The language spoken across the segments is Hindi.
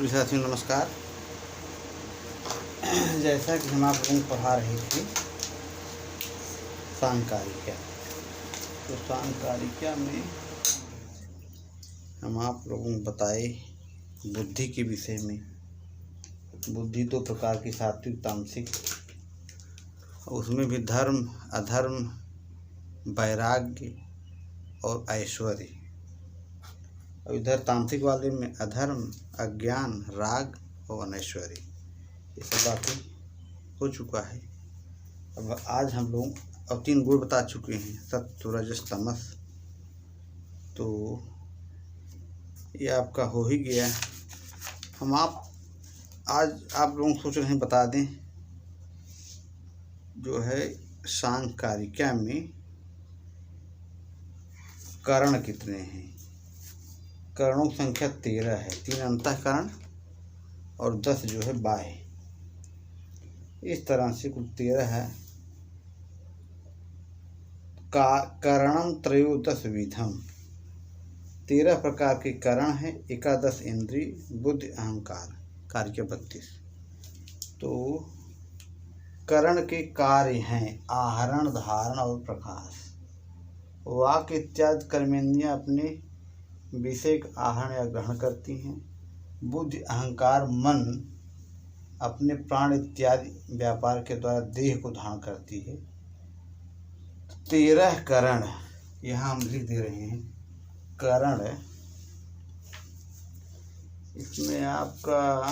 प्रिय साथियों नमस्कार। जैसा कि हम आप लोगों को पढ़ा रहे थे सांकारिका, तो सांकारिका में हम आप लोगों को बताए बुद्धि के विषय में। बुद्धि दो प्रकार की, सात्विक तामसिक। उसमें भी धर्म अधर्म, वैराग्य और ऐश्वर्य। और इधर तामसिक वाले में अधर्म, अज्ञान, राग और अनैश्वर्य, ये सब बातें हो चुका है। अब आज हम लोग अब 3 गुण बता चुके हैं, सत्व रजस तमस। तो ये आपका हो ही गया। हम आज आप लोगों को सोच रहे हैं बता दें, जो है सांकारिका में करण कितने हैं। करणों की संख्या 13 है। 3 अंतःकरण और 10 जो है बाह्य। इस तरह से कुल 13 है। करणम त्रयोदश विधम, 13 प्रकार के करण हैं। 11 इंद्रिय, बुद्धि, अहंकार, कार्य 32। तो करण के कार्य हैं आहरण, धारण और प्रकाश। वाक् इत्यादि कर्मेंद्रियां अपने विषय का आहरण या ग्रहण करती हैं। बुद्धि, अहंकार, मन अपने प्राण इत्यादि व्यापार के द्वारा देह को धारण करती है। 13 करण यहाँ हम लिख दे रहे हैं। करण इसमें आपका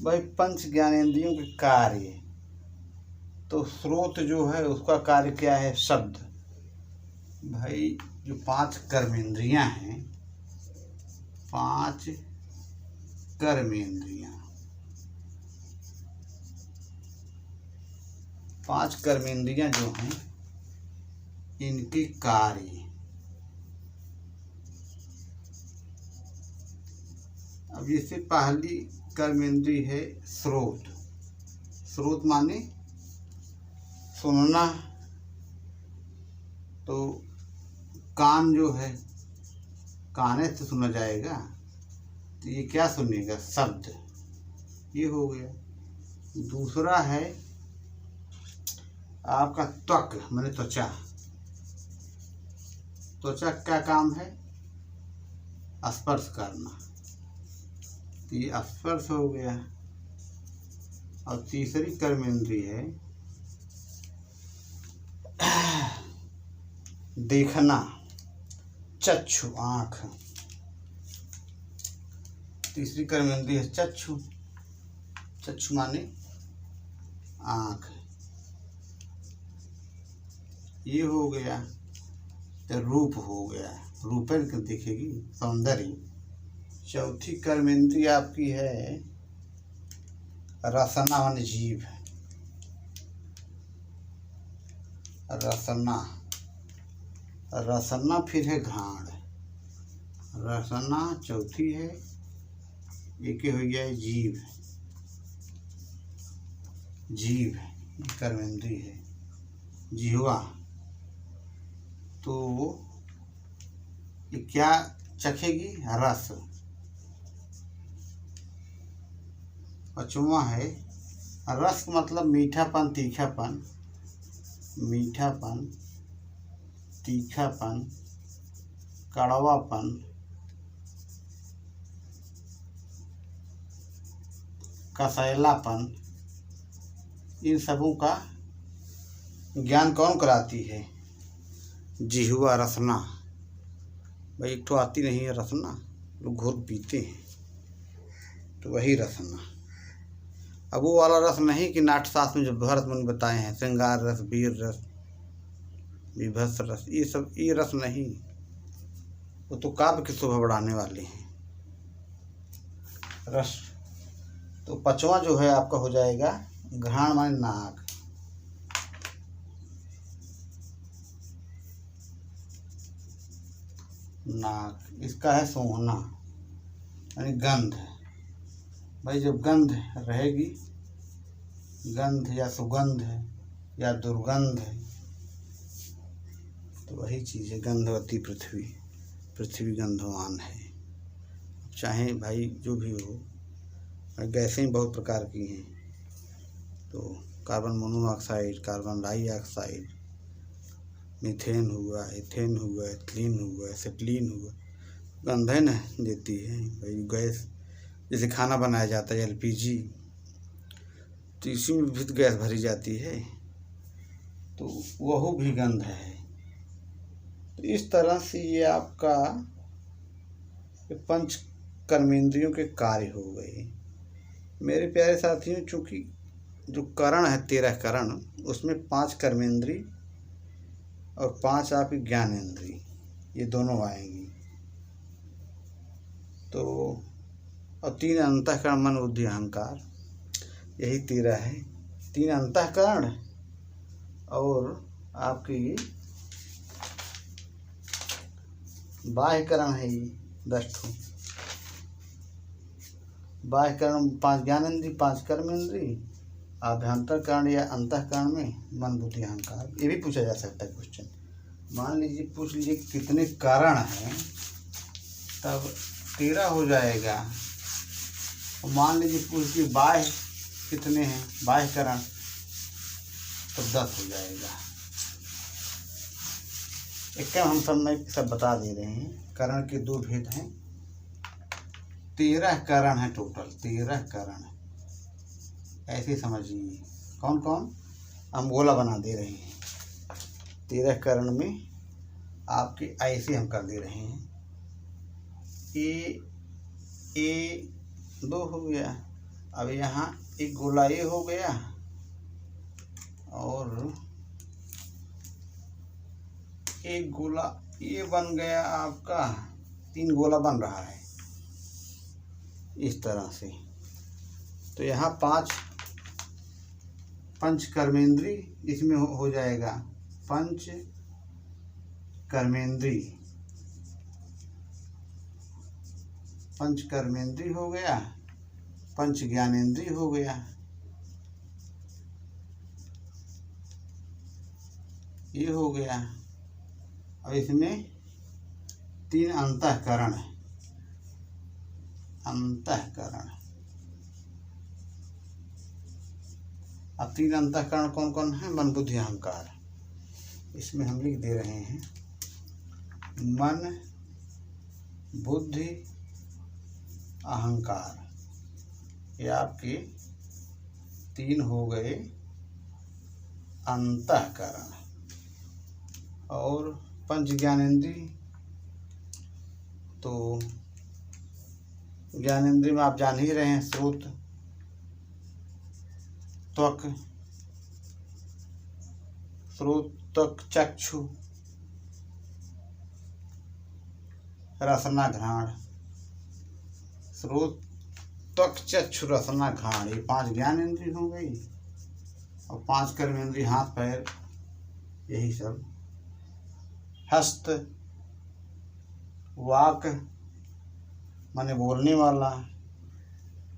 भाई पंच ज्ञानेंद्रियों के कार्य। तो स्रोत जो है उसका कार्य क्या है? शब्द। भाई जो 5 कर्मेंद्रियां हैं, 5 कर्मेंद्रियां, 5 कर्मेंद्रियां जो हैं इनके कार्य। अब जैसे पहली कर्मेंद्रिय है स्रोत। स्रोत माने सुनना। तो कान जो है, काने से सुना जाएगा, तो ये क्या सुनेगा? शब्द। ये हो गया। दूसरा है आपका त्वक माने त्वचा। त्वचा क्या काम है? स्पर्श करना, तो ये स्पर्श हो गया। और तीसरी कर्मेंद्रिय है देखना, चक्षु, आँख। तीसरी कर्मेंद्रिय है चक्षु। चक्षु माने आँख। ये हो गया। तो रूप हो गया, रूपन को देखेगी, सौंदर्य। चौथी कर्मेंद्रिय आपकी है रसना माने जीभ। रसना, रसना फिर है घ्राण। रसना चौथी है। एक हो गया है जीभ। जीभ कर्मेंद्रिय है, जिह्वा। तो ये क्या चखेगी? रस। 5वां है रस, मतलब मीठापन, तीखापन। मीठापन, तीखापन, कड़वापन, कसैलापन। इन सबों का ज्ञान कौन कराती है? जिह्वा, रसना। भाई एक तो आती नहीं है रसना, लोग घोल पीते हैं, तो वही रसना। अब वो वाला रस नहीं कि नाट्यशास्त्र में जो भरत मुनि बताए हैं, श्रृंगार रस, वीर रस, विभत्स रस, ये सब ये रस नहीं। वो तो काव्य की शोभा बढ़ाने वाले हैं रस। तो 5वां जो है आपका हो जाएगा घ्राण माने नाक। नाक इसका है सूंघना यानी गंध। भाई जब गंध रहेगी, गंध या सुगंध या दुर्गंध, तो वही चीज़ है गंधवती पृथ्वी। पृथ्वी गंधवान है। चाहे भाई जो भी हो, गैसें बहुत प्रकार की हैं, तो carbon monoxide, carbon dioxide, methane हुआ, इथेन हुआ, एथिलीन हुआ, एसिटिलीन हुआ, गंधन देती है भाई। गैस जैसे खाना बनाया जाता है LPG, तो इसी में भी गैस भरी जाती है, तो वह भी गंध है। तो इस तरह से ये आपका पंच कर्मेंद्रियों के कार्य हो गए। मेरे प्यारे साथियों, चूँकि जो करण है 13 करण, उसमें 5 कर्मेंद्री और 5 आपकी ज्ञानेंद्री, ये दोनों आएंगी। तो और 3 अंतःकरण मन बुद्धि अहंकार, यही 13 है। 3 अंतःकरण और आपकी बाह्यकरण है ये 10 ठो। बाह्यकरण 5 ज्ञानेंद्री, 5 कर्मेंद्री, आभ्यंतरकरण या अंतःकरण में मन बुद्धि अहंकार। ये भी पूछा जा सकता है क्वेश्चन। मान लीजिए पूछ लीजिए कितने कारण हैं, तब 13 हो जाएगा। और मान लीजिए पूछ लीजिए बाह्य कितने हैं, बाह्यकरण, तो 10 हो जाएगा। एक हम सब बता दे रहे हैं। करण के 2 भेद हैं। 13 करण है टोटल, 13 करण ऐसे समझिए। कौन कौन, हम गोला बना दे रहे हैं। 13 करण में आपके ऐसे हम कर दे रहे हैं। ए 2 हो गया। अब यहाँ एक गोला ये हो गया और एक गोला ये बन गया आपका। 3 गोला बन रहा है इस तरह से। तो यहाँ 5 पंच कर्मेंद्री इसमें हो जाएगा। पंच कर्मेंद्री, पंच कर्मेंद्री हो गया, पंच ज्ञानेंद्री हो गया, ये हो गया। और इसमें 3 अंतःकरण है। अंतःकरण, अब 3 अंतःकरण कौन कौन है? मन बुद्धि अहंकार। इसमें हम लिख दे रहे हैं मन बुद्धि अहंकार। ये आपके 3 हो गए अंतःकरण। और पंच ज्ञानेंद्री, तो ज्ञानेंद्री में आप जान ही रहे हैं, श्रोत, त्वक, चक्षु, रसना, घ्राण। श्रोत, त्वक, चक्षु, रसना, घ्राण, ये 5 ज्ञानेंद्री हो गई। और 5 कर्मेंद्री, हाथ पैर, यही सब। हस्त, वाक माने बोलने वाला,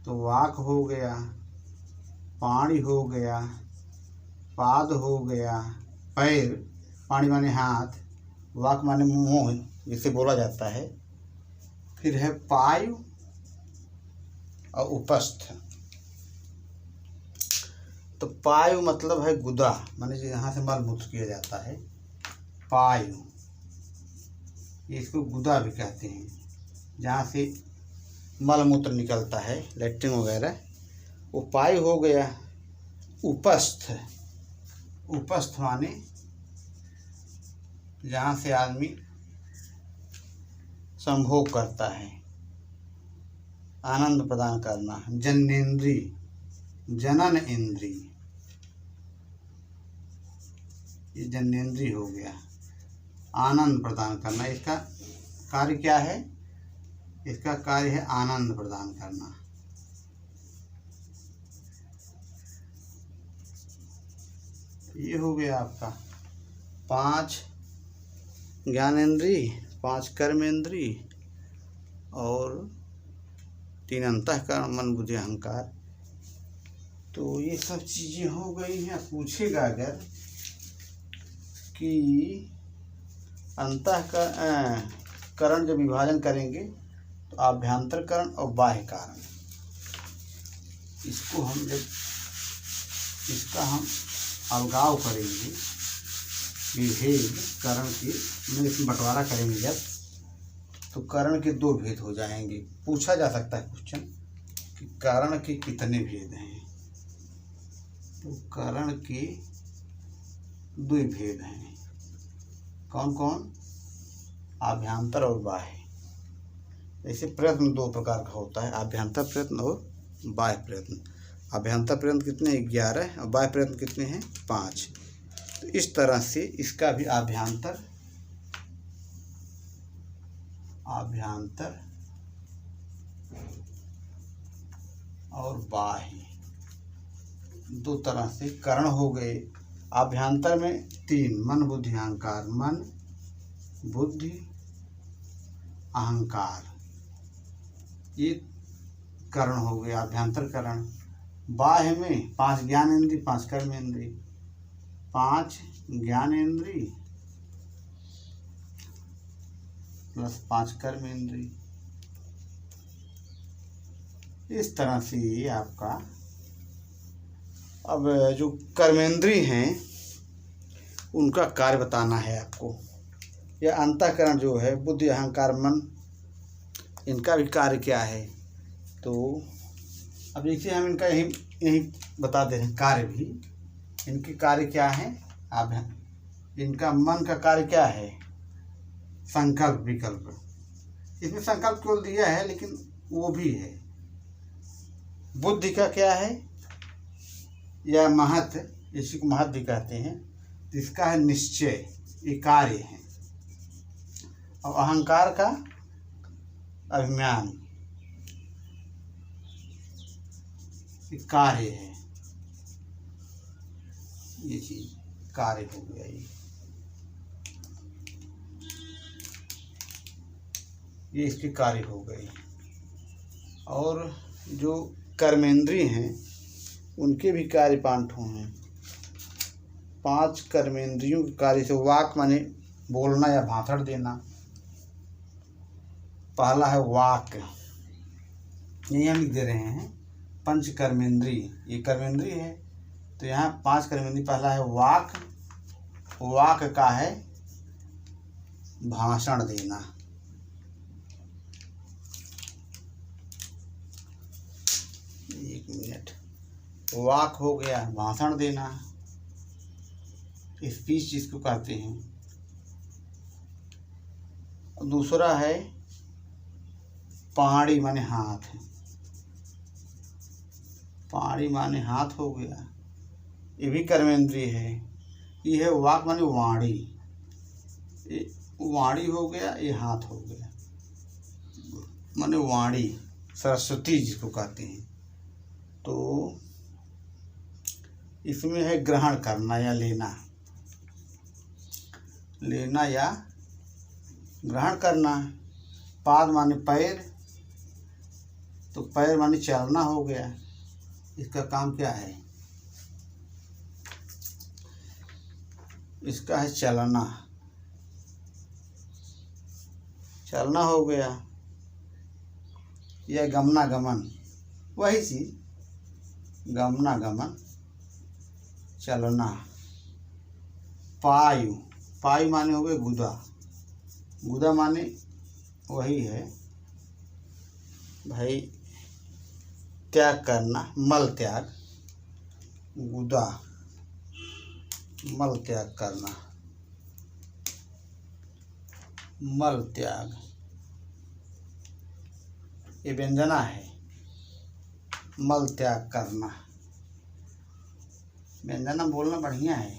तो वाक हो गया। पाणी हो गया, पाद हो गया, पैर, पाणी माने हाथ, वाक माने मुंह जिसे बोला जाता है। फिर है पायु और उपस्थ। तो पायु मतलब है गुदा, माने यहाँ से मल मूत्र किया जाता है। पायु, इसको गुदा भी कहते हैं, जहाँ से मल मूत्र निकलता है, लैट्रिन वगैरह, वो पायु हो गया। उपस्थ, उपस्थ माने जहाँ से आदमी संभोग करता है, आनंद प्रदान करना। जनेन्द्री, जनन इंद्री, ये जनेन्द्री हो गया, आनंद प्रदान करना। इसका कार्य क्या है? इसका कार्य है आनंद प्रदान करना। ये हो गया आपका 5 ज्ञानेंद्री, 5 कर्मेंद्री और 3 अंतःकरण मन बुद्धि अहंकार। तो ये सब चीज़ें हो गई हैं। पूछेगा अगर कि करण जब विभाजन करेंगे तो आभ्यंतर करण और बाह्य कारण, इसको हम जब इसका हम अलगाव करेंगे, विभेद करण के में इसमें बंटवारा करेंगे जब, तो करण के दो भेद हो जाएंगे। पूछा जा सकता है क्वेश्चन कि करण के कितने भेद हैं, तो करण के दो भेद हैं। कौन कौन? आभ्यंतर और बाह्य। ऐसे प्रयत्न दो प्रकार का होता है, आभ्यंतर प्रयत्न और बाह्य प्रयत्न। आभ्यंतर प्रयत्न कितने? 11 और बाह्य प्रयत्न कितने हैं? 5। तो इस तरह से इसका भी आभ्यंतर और बाह्य दो तरह से करण हो गए। आभ्यंतर में 3, मन बुद्धि अहंकार, मन बुद्धि अहंकार, ये करण हो गए आभ्यंतर करण। बाह्य में 5 ज्ञानेंद्रिय, 5 कर्मेंद्रिय, 5 ज्ञानेंद्रिय प्लस 5 कर्मेंद्रिय। इस तरह से ये आपका, अब जो कर्मेंद्रिय हैं उनका कार्य बताना है आपको। यह अंतःकरण जो है, बुद्धि अहंकार मन, इनका भी कार्य क्या है। तो अब इसे हम इनका यही बता दे रहे हैं, कार्य भी इनके कार्य क्या है। अब इनका मन का कार्य क्या है? संकल्प विकल्प। इसमें संकल्प केवल दिया है लेकिन वो भी है। बुद्धि का क्या है? यह महत्, इसी को महत् भी कहते हैं। इसका है निश्चय, ये कार्य है। और अहंकार का अभिमान, ये कार्य है। ये चीज कार्य हो गया। ये इसके कार्य हो गए। और जो कर्मेंद्रिय हैं उनके भी कार्य 5 हैं। 5 कर्मेंद्रियों के कार्य से वाक माने बोलना या भाषण देना। पहला है वाक, यही हम लिख दे रहे हैं। पंच कर्मेंद्रिय, ये कर्मेंद्रिय है तो यहाँ 5 कर्मेंद्रिय। पहला है वाक, वाक का है भाषण देना। एक मिनट, वाक हो गया भाषण देना, स्पीच जिसको कहते हैं। दूसरा है पाड़ी माने हाथ, पाड़ी माने हाथ हो गया, ये भी कर्मेंद्रिय है। ये है वाक माने वाणी, ये वाणी हो गया, ये हाथ हो गया माने वाणी, सरस्वती जिसको कहते हैं। तो इसमें है ग्रहण करना या लेना, लेना या ग्रहण करना। पाद माने पैर, तो पैर माने चलना हो गया। इसका काम क्या है? इसका है चलना, चलना हो गया। यह गमना गमन, वही चीज, गमना गमन चलना। पायु, पायु माने हो गए गुदा, गुदा माने वही है भाई त्याग करना, मल त्याग, गुदा मल त्याग करना, मल त्याग, ये व्यंजना है, मल त्याग करना। व्यंजना बोलना बढ़िया है,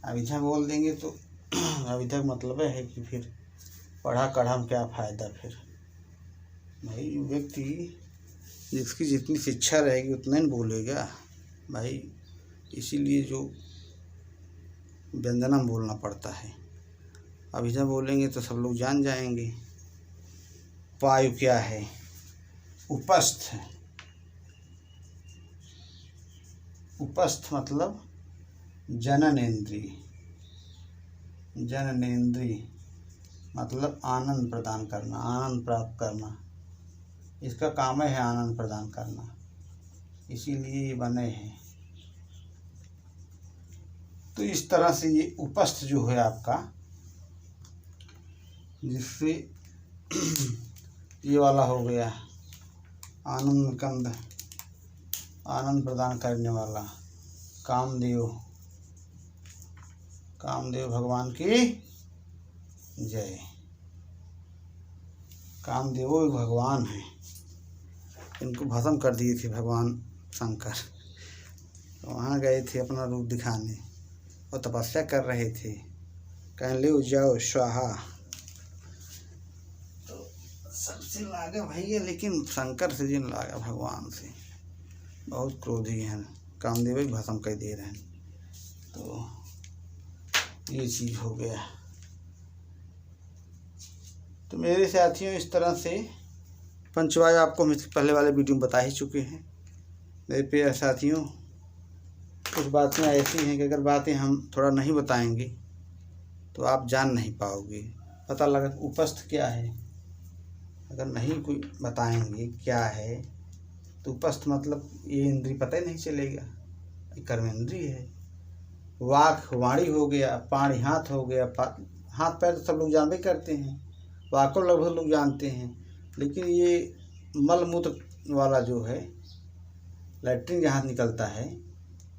अविधा बोल देंगे तो अविधा मतलब है कि फिर पढ़ा कढ़ा में क्या फ़ायदा। फिर भाई व्यक्ति जिसकी जितनी शिक्षा रहेगी उतना ही बोलेगा भाई, इसीलिए जो व्यंजना बोलना पड़ता है। अभिधा बोलेंगे तो सब लोग जान जाएंगे। पायु क्या है? उपस्थ, उपस्थ मतलब जननेन्द्रिय, जननेन्द्रिय मतलब आनंद प्रदान करना, आनंद प्राप्त करना। इसका काम है आनंद प्रदान करना, इसीलिए ये बने हैं। तो इस तरह से ये उपस्थ जो है आपका, जिससे ये वाला हो गया आनंद कंद, आनंद प्रदान करने वाला कामदेव, कामदेव भगवान की जय। कामदेव भगवान हैं, इनको भस्म कर दिए थे भगवान शंकर। वहाँ गए थे अपना रूप दिखाने और तपस्या कर रहे थे, कहें ले जाओ स्वाहा। तो सबसे लागा भैया, लेकिन शंकर से जिन लागा भगवान से, बहुत क्रोधी हैं, कामदेव ही भस्म कर दे रहे हैं। तो ये चीज़ हो गया। तो मेरे साथियों, इस तरह से पंचवायु आपको हम पहले वाले वीडियो में बता ही चुके हैं। मेरे प्रिय साथियों, कुछ बातें ऐसी हैं कि अगर बातें हम थोड़ा नहीं बताएंगे तो आप जान नहीं पाओगे, पता लगा उपस्थ क्या है। अगर नहीं कोई बताएंगे क्या है तो उपस्थ मतलब ये इंद्रिय पता ही नहीं चलेगा, ये कर्मेंद्रिय है। वाक वाणी हो गया, पाणी हाथ हो गया, हाथ पैर तो सब लोग जानते करते हैं, वाक को लगभग लोग जानते हैं, लेकिन ये मल मूत्र वाला जो है, लैट्रिन जहाँ निकलता है,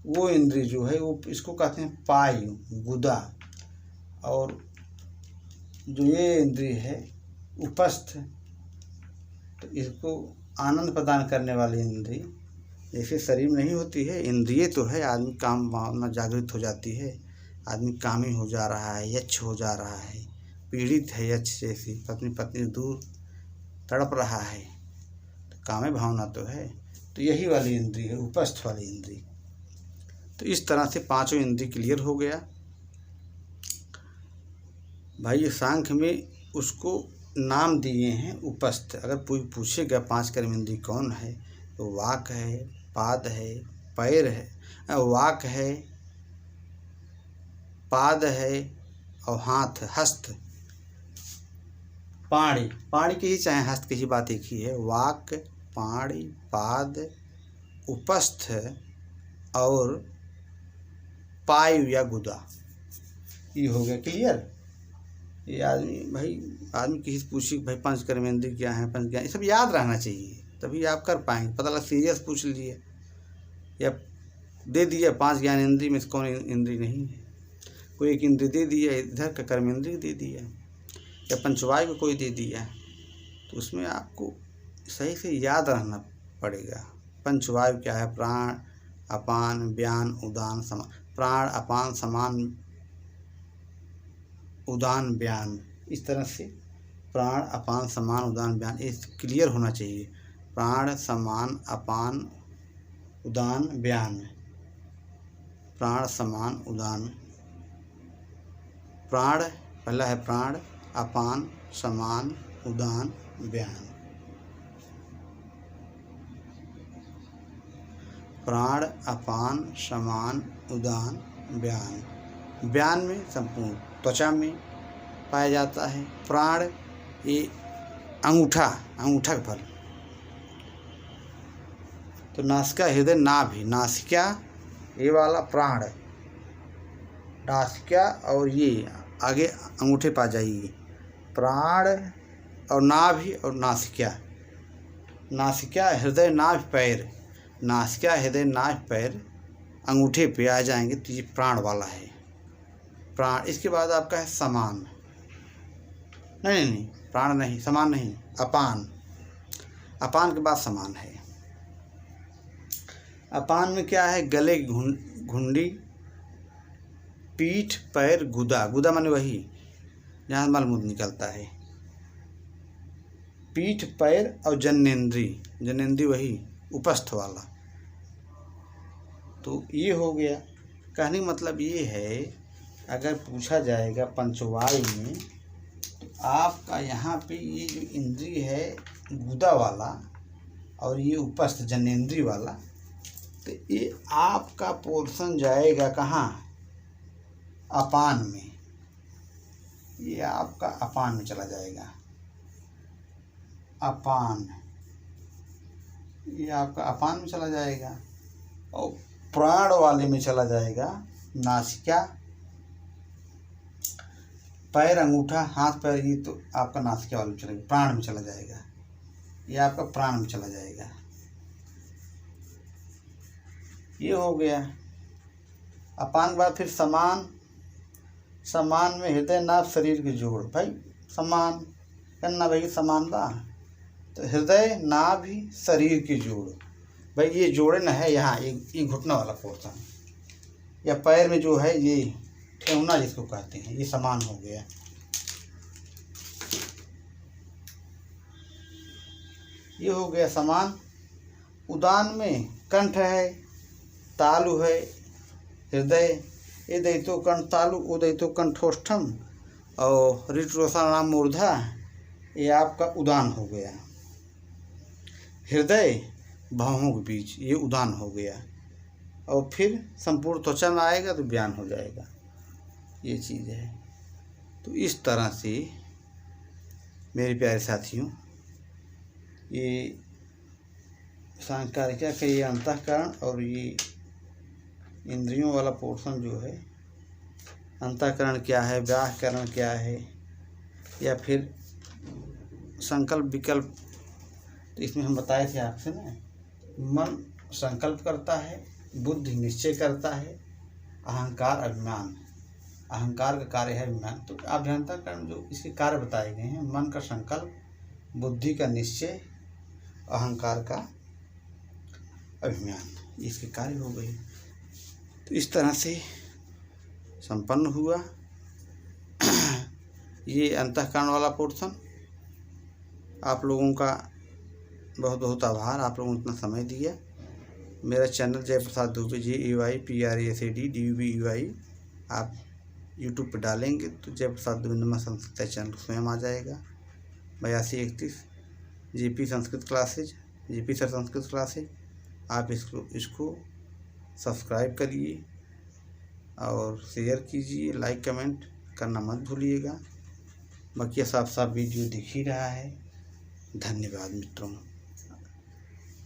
वो इंद्रिय जो है वो इसको कहते हैं पायु, गुदा। और जो ये इंद्रिय है उपस्थ, तो इसको आनंद प्रदान करने वाली इंद्रिय, जैसे शरीर में नहीं होती है इंद्रिय तो है, आदमी काम भावना जागृत हो जाती है, आदमी कामी हो जा रहा है, यक्ष हो जा रहा है, पीड़ित है यक्ष जैसी, पत्नी दूर तड़प रहा है, तो कामे भावना तो है। तो यही वाली इंद्रिय है उपस्थ वाली इंद्रिय। तो इस तरह से पांचों इंद्रिय क्लियर हो गया भाई। सांख्य में उसको नाम दिए हैं उपस्थ। अगर कोई पूछेगा पांच कर्मेंद्रिय कौन है, तो वाक है, पाद है, पैर है, वाक है, पाद है और हाथ, हस्त, पाणी, पाणी की ही चाहे हस्त की ही बात एक ही है। वाक, पाणी, पाद, उपस्थ और पायु या गुदा, ये हो गया क्लियर। ये आदमी किसी से पूछी भाई पंच कर्मेंद्रिय क्या है, पंच ज्ञान, ये सब याद रहना चाहिए, तभी आप कर पाएंगे। पता लगा सीरियस पूछ लीजिए या दे दिया पांच ज्ञान इंद्रिय में से कौन इंद्रिय नहीं है, कोई एक इंद्रिय दे दिया, इधर का कर्मेंद्रिय दे दिया या पंचवायु को कोई दे दिया, तो उसमें आपको सही से याद रहना पड़ेगा। पंचवायु क्या है? प्राण, अपान, व्यान, उदान, समान। प्राण, अपान, समान, उदान, व्यान, इस तरह से प्राण, अपान, समान, उदान, व्यान, ये क्लियर होना चाहिए। प्राण, समान, अपान, उदान, व्यान, प्राण, समान, उदान। प्राण पहला है प्राण, अपान, समान, उदान, व्यान। प्राण, अपान, समान, उदान, व्यान। व्यान में संपूर्ण त्वचा में पाया जाता है। प्राण ये अंगूठा का फल, तो नासिका, हृदय, नाभि, नासिका ये वाला प्राण, नासिका और ये आगे अंगूठे पा जाइए, प्राण और नाभि और नासिका। नासिका, हृदय, नाभि, पैर, नासिका, हृदय, नाभि, पैर अंगूठे पे आ जाएंगे, तो ये प्राण वाला है प्राण। इसके बाद आपका है समान, नहीं प्राण नहीं, समान नहीं, अपान। अपान के बाद समान है। अपान में क्या है? गले की घुंडी, पीठ, पैर, गुदा। गुदा माने वही जहाँ मलमूत्र निकलता है। पीठ, पैर और जनेंद्रिय, जनेंद्रिय वही उपस्थ वाला। तो ये हो गया। कहने का मतलब ये है, अगर पूछा जाएगा पंचवायु में, तो आपका यहाँ पे ये जो इंद्रिय है गुदा वाला और ये उपस्थ जनेंद्रिय वाला, तो ये आपका पोर्शन जाएगा कहाँ? अपान में। ये आपका अपान में चला जाएगा, अपान, ये आपका अपान में चला जाएगा। और प्राण वाले में चला जाएगा नासिका, पैर, अंगूठा, हाथ पैर, ये तो आपका नासिका वाले में चलेगा, प्राण में चला जाएगा, ये आपका प्राण में चला जाएगा। ये हो गया अपान के बाद फिर समान, समान में हृदय नाभ शरीर के जोड़। भाई समान करना भाई, समान बा तो हृदय नाभ ही शरीर के जोड़। भाई ये जोड़े न है यहाँ, ये घुटना वाला पोर्शन या पैर में जो है ये ठेहुना जिसको कहते हैं, ये समान हो गया। ये हो गया समान। उदान में कंठ है, तालु है, हृदय, ये दैतो कंठ तालु, वो दैतो कंठोष्ठम और ऋटरोसानाम मूर्धा, ये आपका उदान हो गया। हृदय बाहों के बीच, ये उदान हो गया। और फिर संपूर्ण त्वचा में आएगा तो बयान हो जाएगा, ये चीज़ है। तो इस तरह से मेरे प्यारे साथियों, ये सांकारिका का ये अंतःकरण और ये इंद्रियों वाला पोर्शन जो है, अंतःकरण क्या है, व्याकरण क्या है, या फिर संकल्प विकल्प, तो इसमें हम बताए थे आपसे ना, मन संकल्प करता है, बुद्धि निश्चय करता है, अहंकार अभिमान, अहंकार का कार्य है अभिमान। तो अभ्यंतरकरण जो इसके कार्य बताए गए हैं, मन का संकल्प, बुद्धि का निश्चय, अहंकार का अभिमान, इसके कार्य हो गए। तो इस तरह से संपन्न हुआ ये अंतःकरण वाला पोर्शन। आप लोगों का बहुत बहुत आभार, आप लोगों ने इतना समय दिया। मेरा चैनल जयप्रसाद दुबे, JAYPRASADDUBEY, आप यूट्यूब पर डालेंगे तो जयप्रसाद दुबे नमः संस्कृत चैनल स्वयं आ जाएगा। 8231 JP Sanskrit classes, JP sir Sanskrit classes, आप इसको सब्सक्राइब करिए और शेयर कीजिए, लाइक कमेंट करना मत भूलिएगा। बाकी साफ साफ वीडियो दिख ही रहा है। धन्यवाद मित्रों।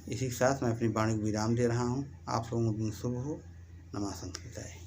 इसी के साथ मैं अपनी वाणी को विराम दे रहा हूँ। आप लोगों को दिन शुभ हो। नमः संस्कृताय।